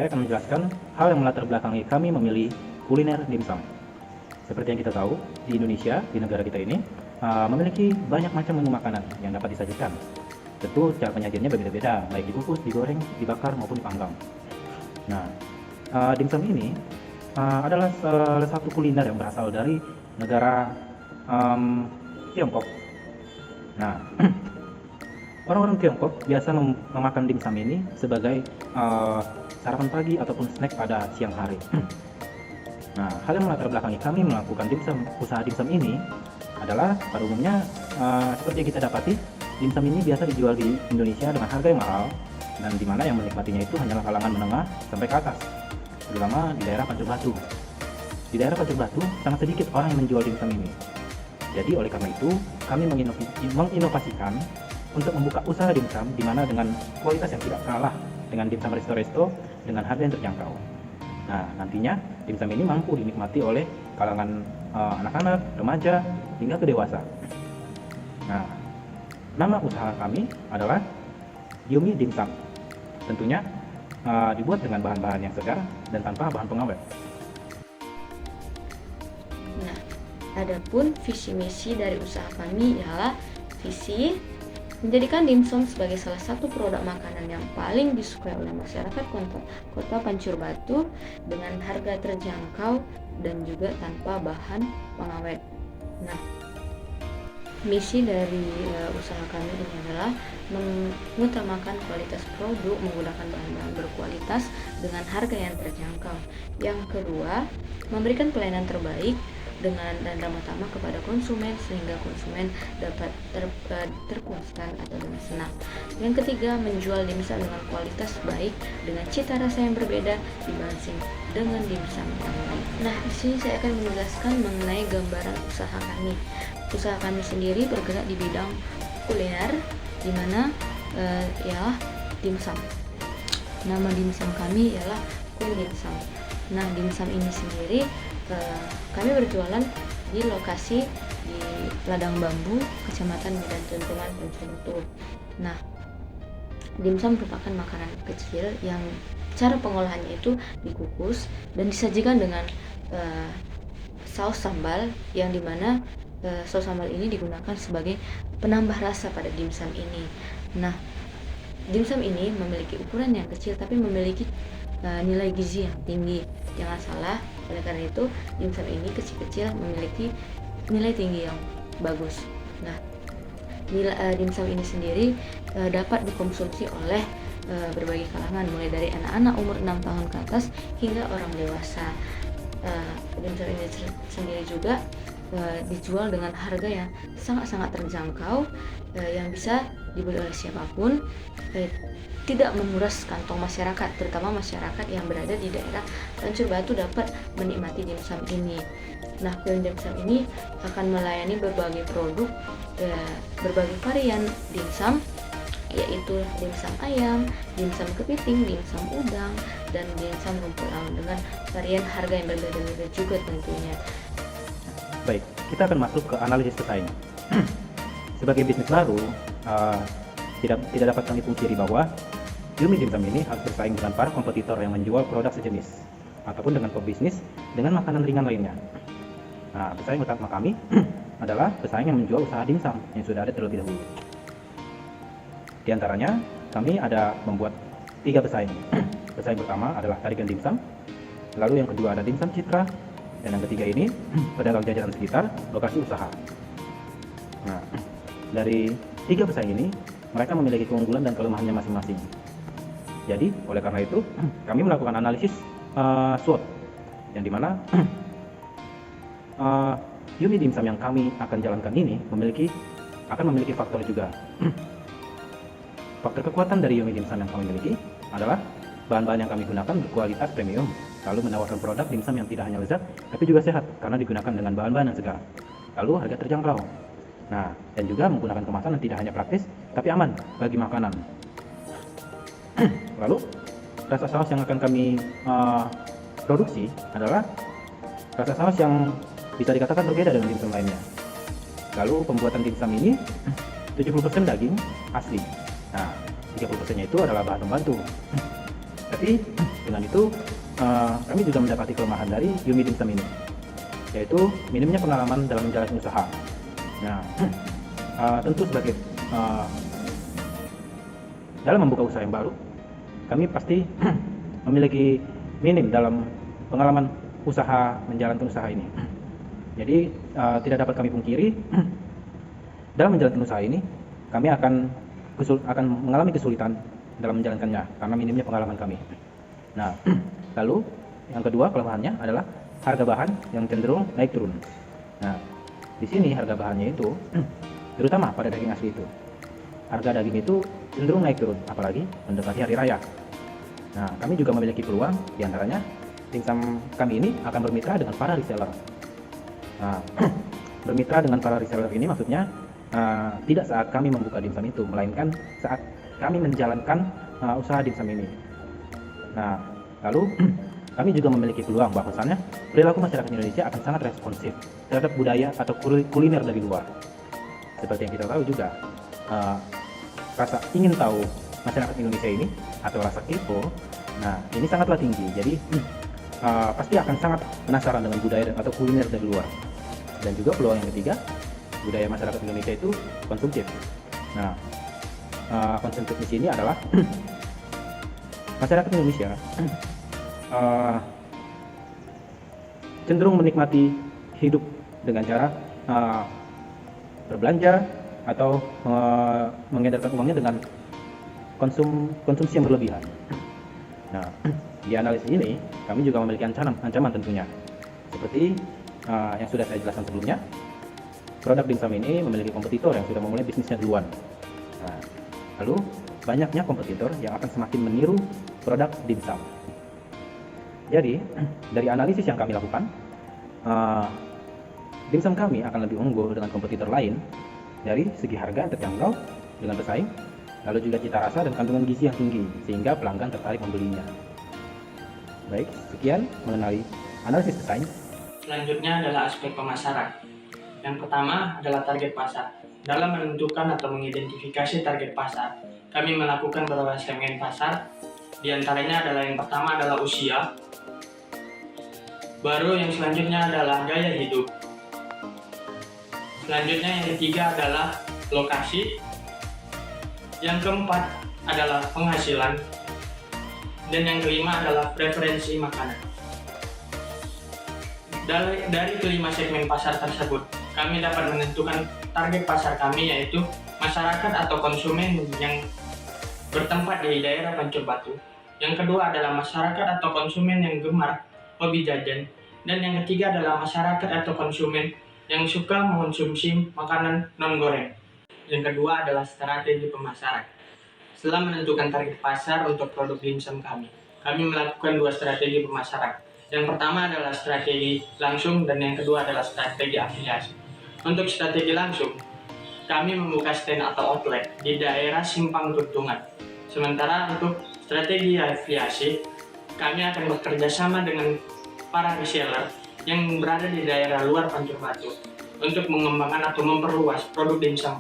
saya akan menjelaskan hal yang melatar belakangi kami memilih kuliner dimsum. Seperti yang kita tahu, di Indonesia, di negara kita ini, memiliki banyak macam menu makanan yang dapat disajikan. Tentu cara penyajiannya berbeda-beda, baik dikukus, digoreng, dibakar, maupun dipanggang. Nah, dimsum ini adalah salah satu kuliner yang berasal dari negara Tiongkok. Nah, orang-orang Tiongkok biasa memakan dimsum ini sebagai sarapan pagi ataupun snack pada siang hari. Nah, hal yang melatar belakangi kami melakukan usaha dimsum ini adalah pada umumnya seperti yang kita dapati, dimsum ini biasa dijual di Indonesia dengan harga yang mahal, dan di mana yang menikmatinya itu hanyalah kalangan menengah sampai ke atas, terutama di daerah Pancur Batu. Di daerah Pancur Batu sangat sedikit orang yang menjual dimsum ini. Jadi oleh karena itu kami menginovasikan untuk membuka usaha dimsum di mana dengan kualitas yang tidak kalah dengan dimsum resto-resto dengan harga yang terjangkau. Nah, nantinya dimsum ini mampu dinikmati oleh kalangan anak-anak, remaja, hingga ke dewasa. Nah, nama usaha kami adalah Yummy Dimsum. Tentunya dibuat dengan bahan-bahan yang segar dan tanpa bahan pengawet. Nah, adapun visi misi dari usaha kami ialah visi menjadikan dimsum sebagai salah satu produk makanan yang paling disukai oleh masyarakat kota Pancur Batu dengan harga terjangkau dan juga tanpa bahan pengawet. Nah, misi dari usaha kami ini adalah mengutamakan kualitas produk menggunakan bahan-bahan berkualitas dengan harga yang terjangkau. Yang kedua, memberikan pelayanan terbaik dan ramah tamah kepada konsumen sehingga konsumen dapat terpuaskan atau dengan senang. Yang ketiga, menjual dimsum dengan kualitas baik dengan cita rasa yang berbeda dibanding dengan dimsum yang lain. Nah, di sini saya akan menjelaskan mengenai gambaran usaha kami. Usaha kami sendiri bergerak di bidang kuliner, di mana ialah dimsum. Nama dimsum kami ialah Queen Dimsum. Nah, dimsum ini sendiri kami berjualan di lokasi di Ladang Bambu, Kecamatan Medan Tuntungan, Pancur Batu. Nah, dimsum merupakan makanan kecil yang cara pengolahannya itu dikukus dan disajikan dengan saus sambal, yang dimana saus sambal ini digunakan sebagai penambah rasa pada dimsum ini. Nah, dimsum ini memiliki ukuran yang kecil tapi memiliki nilai gizi yang tinggi. Jangan salah, oleh karena itu dimsum ini kecil-kecil memiliki nilai tinggi yang bagus. Nah, dimsum ini sendiri dapat dikonsumsi oleh berbagai kalangan, mulai dari anak-anak umur 6 tahun ke atas hingga orang dewasa. Dimsum ini sendiri juga dijual dengan harga yang sangat-sangat terjangkau, yang bisa dibeli oleh siapapun, tidak menguras kantong masyarakat, terutama masyarakat yang berada di daerah Pancur Batu dapat menikmati dimsum ini. Nah, Queen Dimsum ini akan melayani berbagai produk, berbagai varian dimsum, yaitu dimsum ayam, dimsum kepiting, dimsum udang, dan dimsum rumput laut dengan varian harga yang berbeda-beda juga tentunya. Baik, kita akan masuk ke analisis pesaing. Sebagai bisnis baru, tidak dapat kami pungkiri bahwa Yummy Dimsum ini harus bersaing dengan para kompetitor yang menjual produk sejenis ataupun dengan pebisnis dengan makanan ringan lainnya. Nah, pesaing utama kami adalah pesaing yang menjual usaha dimsum yang sudah ada terlebih dahulu. Di antaranya, kami ada membuat 3 pesaing. Pesaing pertama adalah Tarigan Dimsum, lalu yang kedua ada Dimsum Citra, dan yang ketiga ini pedagang jajanan sekitar lokasi usaha. Nah, dari 3 pesaing ini, mereka memiliki keunggulan dan kelemahannya masing-masing. Jadi, oleh karena itu, kami melakukan analisis SWOT, yang dimana Yummy Dimsum yang kami akan jalankan ini akan memiliki faktor juga. Faktor kekuatan dari Yummy Dimsum yang kami miliki adalah bahan-bahan yang kami gunakan berkualitas premium, lalu menawarkan produk dimsum yang tidak hanya lezat, tapi juga sehat karena digunakan dengan bahan-bahan yang segar, lalu harga terjangkau. Nah, dan juga menggunakan kemasan yang tidak hanya praktis, tapi aman bagi makanan. Lalu, rasa saus yang akan kami produksi adalah rasa saus yang bisa dikatakan berbeda dengan dimsum lainnya. Lalu, pembuatan dimsum ini 70% daging asli. Nah, 30%-nya itu adalah bahan pembantu. Tapi dengan itu, kami juga mendapati kelemahan dari Yumi Dimsum ini, yaitu minimnya pengalaman dalam menjalankan usaha. Nah, tentu sebagai dalam membuka usaha yang baru, kami pasti memiliki minim dalam pengalaman usaha menjalankan usaha ini. Jadi tidak dapat kami pungkiri, dalam menjalankan usaha ini kami akan mengalami kesulitan dalam menjalankannya karena minimnya pengalaman kami. Nah, lalu yang kedua kelemahannya adalah harga bahan yang cenderung naik turun. Nah, di sini harga bahannya itu terutama pada daging asli itu, harga daging itu cenderung naik turun apalagi mendekati hari raya. Nah, kami juga memiliki peluang, diantaranya dimsum kami ini akan bermitra dengan para reseller. Nah, bermitra dengan para reseller ini maksudnya tidak saat kami membuka dimsum itu, melainkan saat kami menjalankan usaha dimsum ini. Nah, lalu kami juga memiliki peluang bahwasannya perilaku masyarakat Indonesia akan sangat responsif terhadap budaya atau kuliner dari luar. Seperti yang kita tahu juga, rasa ingin tahu masyarakat Indonesia ini atau rasa kepo, nah ini sangatlah tinggi. Jadi pasti akan sangat penasaran dengan budaya atau kuliner dari luar. Dan juga peluang yang ketiga, budaya masyarakat Indonesia itu konsumtif. Nah, konsumtif di sini adalah masyarakat Indonesia cenderung menikmati hidup dengan cara berbelanja atau mengedarkan uangnya dengan konsumsi yang berlebihan. Nah, di analisis ini kami juga memiliki ancaman tentunya. Seperti yang sudah saya jelaskan sebelumnya, produk dimsum ini memiliki kompetitor yang sudah memulai bisnisnya duluan. Nah, lalu banyaknya kompetitor yang akan semakin meniru produk dimsum. Jadi, dari analisis yang kami lakukan, dimsum kami akan lebih unggul dengan kompetitor lain dari segi harga yang terjangkau dengan bersaing, lalu juga cita rasa dan kandungan gizi yang tinggi, sehingga pelanggan tertarik membelinya. Baik, sekian mengenai analisis desain. Selanjutnya adalah aspek pemasaran. Yang pertama adalah target pasar. Dalam menentukan atau mengidentifikasi target pasar, kami melakukan beberapa segmen pasar. Di antaranya adalah yang pertama adalah usia. Baru yang selanjutnya adalah gaya hidup. Selanjutnya yang ketiga adalah lokasi. Yang keempat adalah penghasilan. Dan yang kelima adalah preferensi makanan. Dari kelima segmen pasar tersebut, kami dapat menentukan target pasar kami, yaitu masyarakat atau konsumen yang bertempat di daerah Pancur Batu. Yang kedua adalah masyarakat atau konsumen yang gemar hobi jajan. Dan yang ketiga adalah masyarakat atau konsumen yang suka mengonsumsi makanan non-goreng. Yang kedua adalah strategi pemasaran. Setelah menentukan target pasar untuk produk dimsum kami melakukan dua strategi pemasaran. Yang pertama adalah strategi langsung dan yang kedua adalah strategi afiliasi. Untuk strategi langsung, kami membuka stand atau outlet di daerah Simpang Tuntungan. Sementara untuk strategi afiliasi, kami akan bekerja sama dengan para reseller yang berada di daerah luar Pancur Batu untuk mengembangkan atau memperluas produk dimsum.